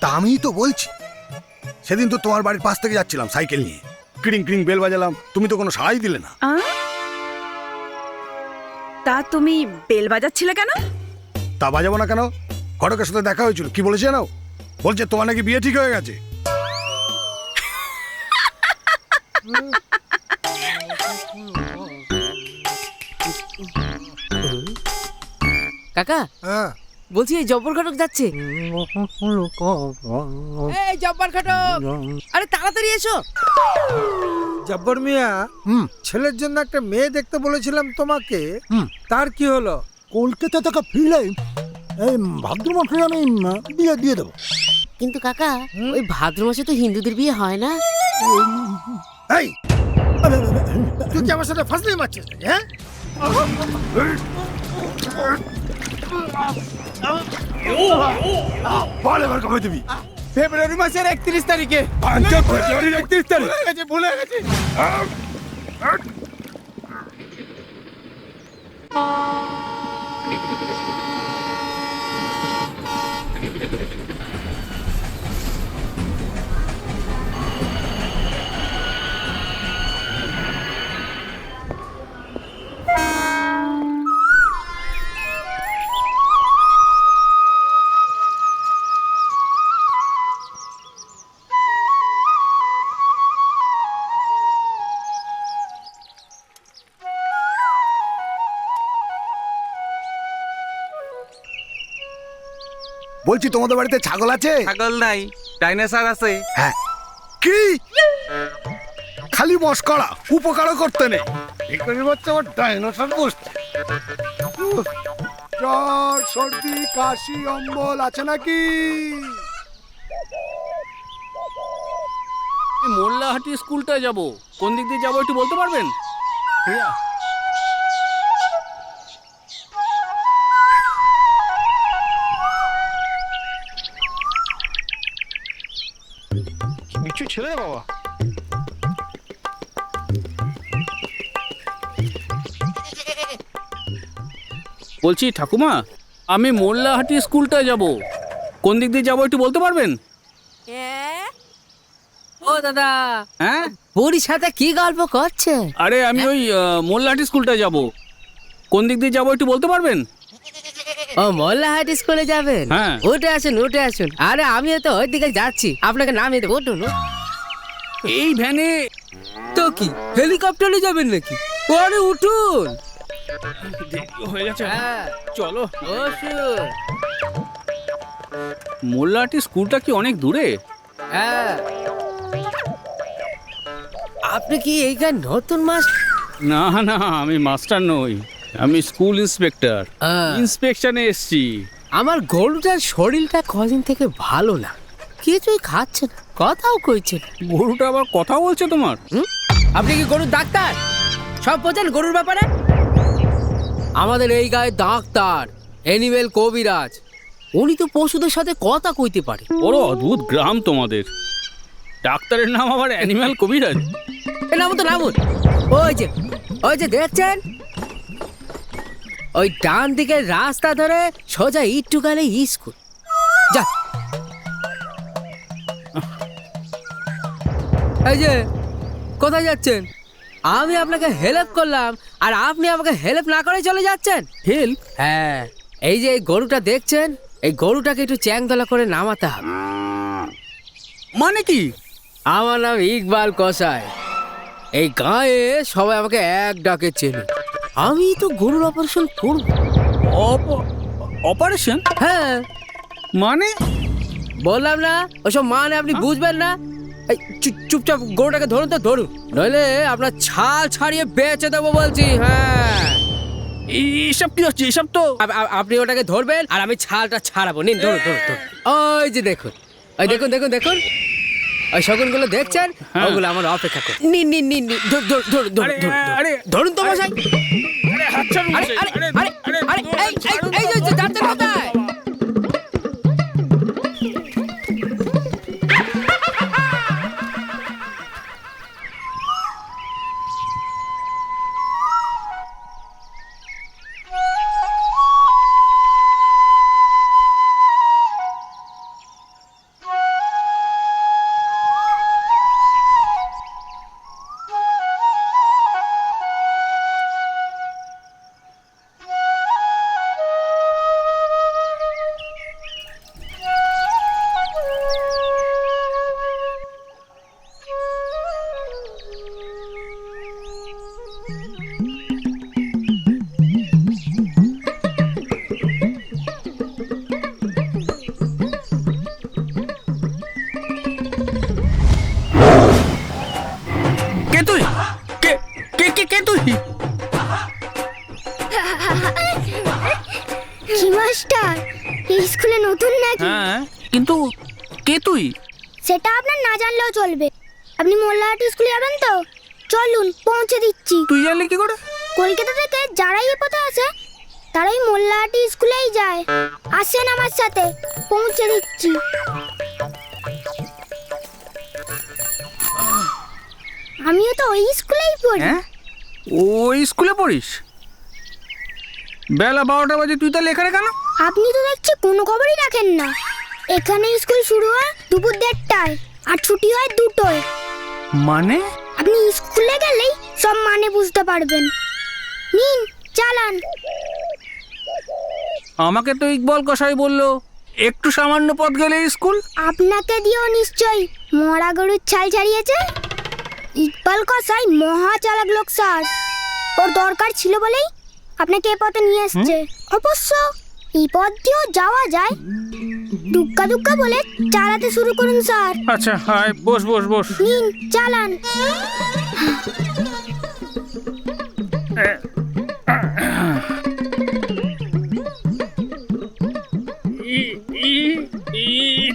তা আমিই তো বলছি, সেদিন তো তোমার বাড়ির পাশ থেকে যাচ্ছিলাম সাইকেল নিয়ে, ক্রিং ক্রিং বেল বাজালাম, তুমি তো কোনো সাড়াই দিলে না। তা তুমি বেল বাজাচ্ছিলে কেন? তা বাজাবো না কেন? ঘটকের সাথে দেখা হয়েছিল, কি বলেছে জানো? বলছে তোমার নাকি বিয়ে ঠিক হয়ে গেছে। কাকা, হ্যাঁ, বলছি এই জব্বর ঘটক যাচ্ছে। এই জব্বর ঘটক, আরে তাড়াতাড়ি এসো। জব্বর মিয়া, ছেলের জন্য একটা মেয়ে দেখতে বলেছিলাম তোমাকে, তার কি হলো? কলকাতা থেকে ফিরলে এই ভাদ্র মাসে আমি বিয়ে দিয়ে দেবো। কিন্তু কাকা, ওই ভাদ্র মাসে তো হিন্দুদের বিয়ে হয় না। এই, তুই কি আমার সাথে ফাজলামি মারছিস নাকি, হ্যাঁ? বল এবার কবে দিবি? ফেব্রুয়ারি মাসের 31 তারিখে। ফেব্রুয়ারির 31 তারিখ? ভুলে গেছি। বলছি তোমাদের বাড়িতে ছাগল আছে? ছাগল নাই, ডাইনোসর আছে। হ্যাঁ। কি? খালি মস্করা, উপকারও করতে নেই। ভিখারির বাচ্চা আবার ডাইনোসর বসছে। জ্বর, সর্দি, কাশি, অম্বল আছে নাকি? মোল্লাহাটি স্কুলটা যাব, কোন দিক দিয়ে যাবো একটু বলতে পারবেন? কিছু ছেলে বাবা, বলছি ঠাকুমা, আমি মোল্লাহাটি স্কুলটা যাব, কোন দিক দিয়ে যাবো একটু বলতে পারবেন? ও দাদা, হ্যাঁ, বুড়ির সাথে কি গল্প করছে? আরে আমি ওই মোল্লাহাটি স্কুলটা যাব, কোন দিক দিয়ে যাবো একটু বলতে পারবেন? ও মোল্লাহাটি স্কুলে যাবেন? হ্যাঁ। উঠে আসুন, উঠে আসুন। আরে আমিও তো ওই দিকে যাচ্ছি, আপনাকে নামিয়ে দেবো, উঠুন। এই ভ্যানে তো কি হেলিকপ্টারে যাবেন নাকি? আরে উঠুন। দেরি হয়ে গেছে, হ্যাঁ, চলো। বসুন। মোল্লাহাটি স্কুলটা কি অনেক দূরে? হ্যাঁ। আপনি কি এইখানে নতুন মাস? না না, আমি মাস্টার নই, আমি স্কুল ইন্সপেক্টর। হ্যাঁ। ইন্সপেকশনে এসছি। আমার গরুটার শরীরটা কদিন থেকে ভালো না, কিছুই খাচ্ছে না, কথাও কইছে না। গরুটা আবার কথা বলছে তোমার? আপনি কি গরুর ডাক্তার? সব বোঝেন গরুর ব্যাপারে? আমাদের এই গায়ে ডাক্তার অ্যানিমেল কবিরাজ, উনি তো পশুদের সাথে কথা কইতে পারে। বড় অদ্ভুত গ্রাম তোমাদের, ডাক্তারের নাম আবার অ্যানিম্যাল কবিরাজ। নামুন তো, নামুন। ওই যে দেখছেন, ওই ডান দিকের রাস্তা ধরে সোজা একটু গেলে স্কুল। যা, এই যে কোথায় যাচ্ছেন? আমি আপনাকে হেল্প করলাম আর আপনি আমাকে হেল্প না করে চলে যাচ্ছেন। হেল্প? হ্যাঁ, এই যে এই গরুটা দেখছেন, এই গরুটাকে একটু চ্যাংদোলা করে নামাতে হবে। মানে কি? আমার নাম ইকবাল কসাই, এই গায়ে সবাই আমাকে এক ডাকে চেনে। আমি তো গরুর অপারেশন করব। অপারেশন? হ্যাঁ, মানে? বললাম না ওসব মানে আপনি বুঝবেন না। এই চুপচাপ গরুটাকে ধরুন তো, ধরুন, নইলে আপনার ছাল ছাড়িয়ে বেঁচে দেবো বলছি। হ্যাঁ, এইসব কি হচ্ছে? এসব তো আপনি ওটাকে ধরবেন আর আমি ছালটা ছাড়াবো। নিন, ধরুন ধরুন ধরুন। ওই যে দেখুন, ওই দেখুন দেখুন দেখুন, ওই শকুনগুলো দেখছেন, ওগুলো আমার অপেক্ষা করে। নিন নিন নিন নিন, ধরুন ধরুন ধরুন ধরুন তো মশাই। আরে আরে আরে আরে এই যে যাচ্ছেন কোথায়? কি মাস্টার, এই স্কুলে নতুন নাকি? হ্যাঁ, কিন্তু কে তুই? সেটা আপনার না জানলেও চলবে। আপনি মোল্লাহাটি স্কুলে যাবেন তো? চলুন, পৌঁছে দিচ্ছি। তুই জানলি কি করে? কলকাতা থেকে যারাই এ পথে আসে তারাই মোল্লাহাটি স্কুলেই যায়। আসেন আমার সাথে, পৌঁছে দিচ্ছি। আমিও তো ওই স্কুলেই পড়ি। হ্যাঁ, ওই স্কুলে পড়িস? বেলা 12টা বাজে, তুই তাহলে এখানে কেন? আপনি তো দেখছি কোনো খবরই রাখেন না। এখানে স্কুল শুরু হয় দুপুর 1:30টায় আর ছুটি হয় 2টোয়। মানে? আপনি স্কুলে গেলেই সব মানে বুঝতে পারবেন। নিন, চালান। আমাকে তো ইকবাল কসাই বললো একটু সামান্য পথ গেলে স্কুল। আপনাকে দিয়েও নিশ্চয়ই মরা গরুর ছাল ছাড়িয়েছে। ইকবাল কসাই মহা চালাক লোক স্যার। ওর দরকার ছিল বলেই আপনাকে এ পথে নিয়ে এসছে। অবশ্য এই পথ দিয়েও যাওয়া যায়। দুক্কা দুক্কা বলে চালাতে শুরু করুন স্যার। আচ্ছা, হাই, বস বস বস। নিন, চালান।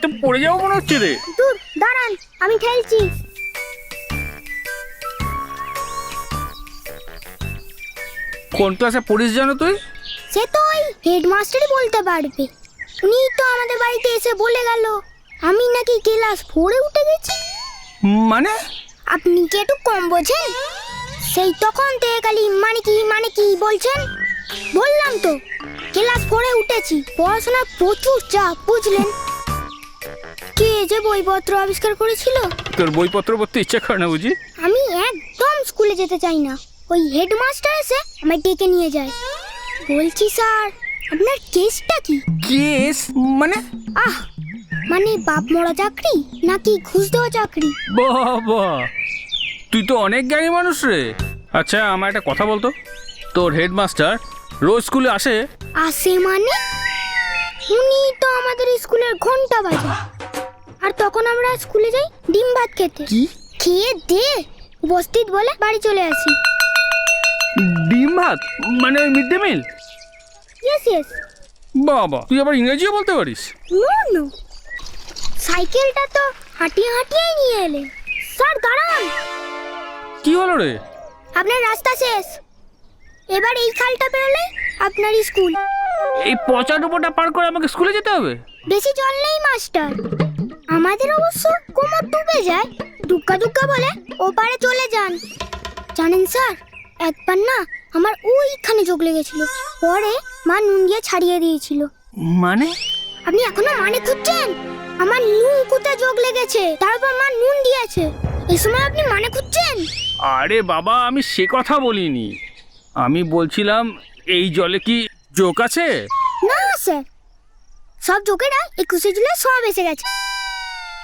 তো পড়ে যাবো মনে হচ্ছে রে। দূর দাঁড়ান, আমি ঠেলছি। কোন ক্লাসে পড়িস জানো তুই? সে তো ওই হেডমাস্টারই বলতে পারবে। উনি তো আমাদের বাড়িতে এসে বলে গেল আমি নাকি ক্লাস 4-এ উঠে গেছি। মানে? আপনি কি একটু কম বোঝেন? সেই তখন থেকে খালি মানে কি বলছেন। বললাম তো ক্লাস 4-এ উঠেছি। পড়াশোনার প্রচুর চাপ, বুঝলেন। কে যে বইপত্র আবিষ্কার করেছিল? তোর বইপত্র পড়তে ইচ্ছা করে না বুঝি? আমি একদম স্কুলে যেতে চাই না। ওই হেডমাস্টার এসে আমায় ডেকে নিয়ে যায়। বলছি স্যার, আপনার কেসটা কি? কেস মানে? মানে বাপ মরা চাকরি নাকি ঘুষ দেওয়া চাকরি? বাবা, তুই তো অনেক জ্ঞানী মানুষ রে। আচ্ছা, আমার একটা কথা বলতো, তোর হেডমাস্টার রোজ স্কুলে আসে? আসে মানে? উনি তো আমাদের স্কুলের ঘন্টা বাজে। আর তখন আমরা স্কুলে যাই ডিম ভাত খেতে। খেয়ে দে উপস্থিত বলে বাড়ি চলে আসি। ডিম ভাত মানে ওই মিড ডে মিল? ইয়েস। বাবা, তুই আবার ইংরেজিও বলতে পারিস? নো, সাইকেলটা তো হাঁটিয়ে নিয়ে এলেন। স্যার দাঁড়ান। কি হলো রে? আপনার রাস্তা শেষ। এবার এই খালটা পেরোলে আপনার স্কুল। এই পচা ডুবোটা পার করে আমাকে স্কুলে যেতে হবে? বেশি জল নেই মাস্টার। আমাদের অবশ্য কোমর ডুবে যায়। দুক্কা দুক্কা বলে ওপারে চলে যান। জানেন স্যার, একবার না আমার ওইখানে যোগ লেগেছিল। পরে মা নুন দিয়ে ছাড়িয়ে দিয়েছিল। মানে? আপনি এখনো মানে খুঁজছেন? আমার নুকুতে যোগ লেগেছে, তারপর মা নুন দিয়েছে। এই সময় আপনি মানে খুঁজছেন? আরে বাবা, আমি সে কথা বলিনি। আমি বলছিলাম এই জলে কি জোক আছে? না স্যার, সব জোকেরা 21শে জুলাই সব এসে গেছে।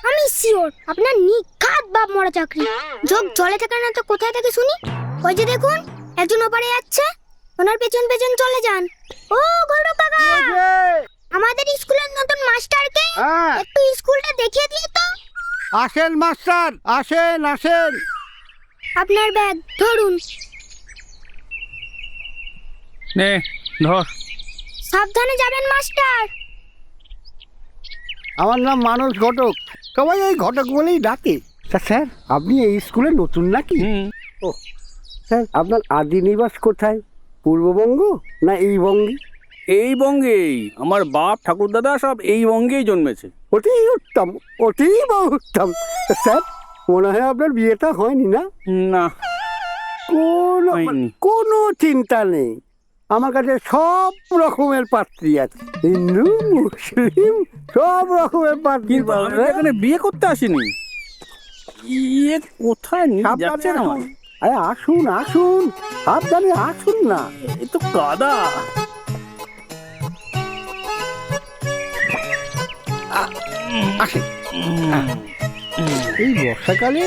আমি শিওর আপনার নিখাত বাপ মরা চাকরি। যোগ জলে থাকে না তো কোথায় থাকে শুনি? ওই যে দেখুন, একজন ওপারে যাচ্ছে, ওনার পেছন পেছন চলে যান। ও গৌরব কাকা, আমাদের স্কুলের নতুন মাস্টারকে একটু স্কুলটা দেখিয়ে দিয়ে তো। আসেন মাস্টার, আসেন। আপনার ব্যাগ ধরুন। নে ধর। সাবধানে যাবেন মাস্টার। আমার নাম মানস ঘটক, সবাই এই ঘটক বলেই ডাকে। তা স্যার, আপনি এই স্কুলে নতুন নাকি? ও স্যার, আপনার আদি নিবাস কোথায়? পূর্ববঙ্গ না এই বঙ্গে? এই বঙ্গেই, আমার বাপ ঠাকুর দাদা সব এই বঙ্গেই জন্মেছে। ওটাই উত্তম, ওটাই বহু উত্তম। তা স্যার, মনে হয় আপনার বিয়েটা হয়নি না? না, কোনো কোনো চিন্তা নেই, আমার কাছে সব রকমের পাত্রী আছে। হিন্দু, মুসলিম, সব রকমের পাত্রী। কিন্তু আমি তো এখানে বিয়ে করতে আসিনি। ইয়ে কোথায় নিয়ে যাচ্ছে না? আরে আসুন, সাবধানে আসুন না। এ তো কাদা। আসেন। এই বর্ষাকালে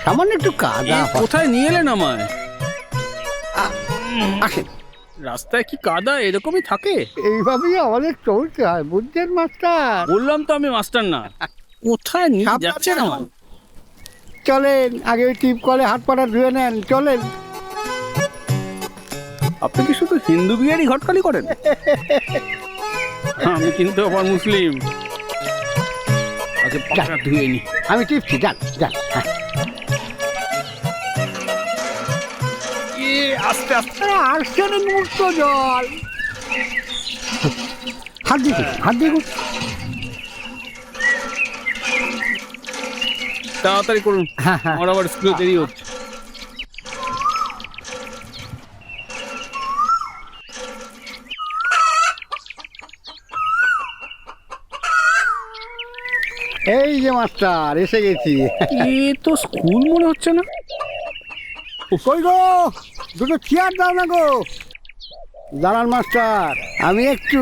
সামান্য একটু কাদা হয়। কোথায় নিয়ে এলেন আমায়? আসেন। রাস্তায় কি কাদা এরকমই থাকে? এইভাবেই আমাদের চলতে হয়, বুঝছেন মাস্টার? বললাম তো আমি মাস্টার না। কোথায় নিয়ে যাচ্ছেন আমায়? চলেন, আগে ওই টিপ কলে হাত পাটা ধুয়ে নেন, চলেন। আপনি কি শুধু হিন্দু বিয়েরই ঘটকালি করেন? আমি কিন্তু আবার মুসলিম। আগে পাকা ধুয়ে নি। আমি টিপছি, যান যান। হ্যাঁ আস্তে আস্তে। আসছে না মুক্ত জল। হাত দিয়ে হাত দিয়ে তাড়াতাড়ি করুন, হ্যাঁ হ্যাঁ। আমার আবার স্কুলে দেরি হচ্ছে। এই যে মাস্টার এসে গেছি। এ তো স্কুল মনে হচ্ছে না। কই গো, দুটো চেয়ার দাও না গো। দাঁড়ান মাস্টার, আমি একটু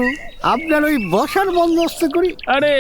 আপনার ওই বসার বন্দোবস্ত করি। আরে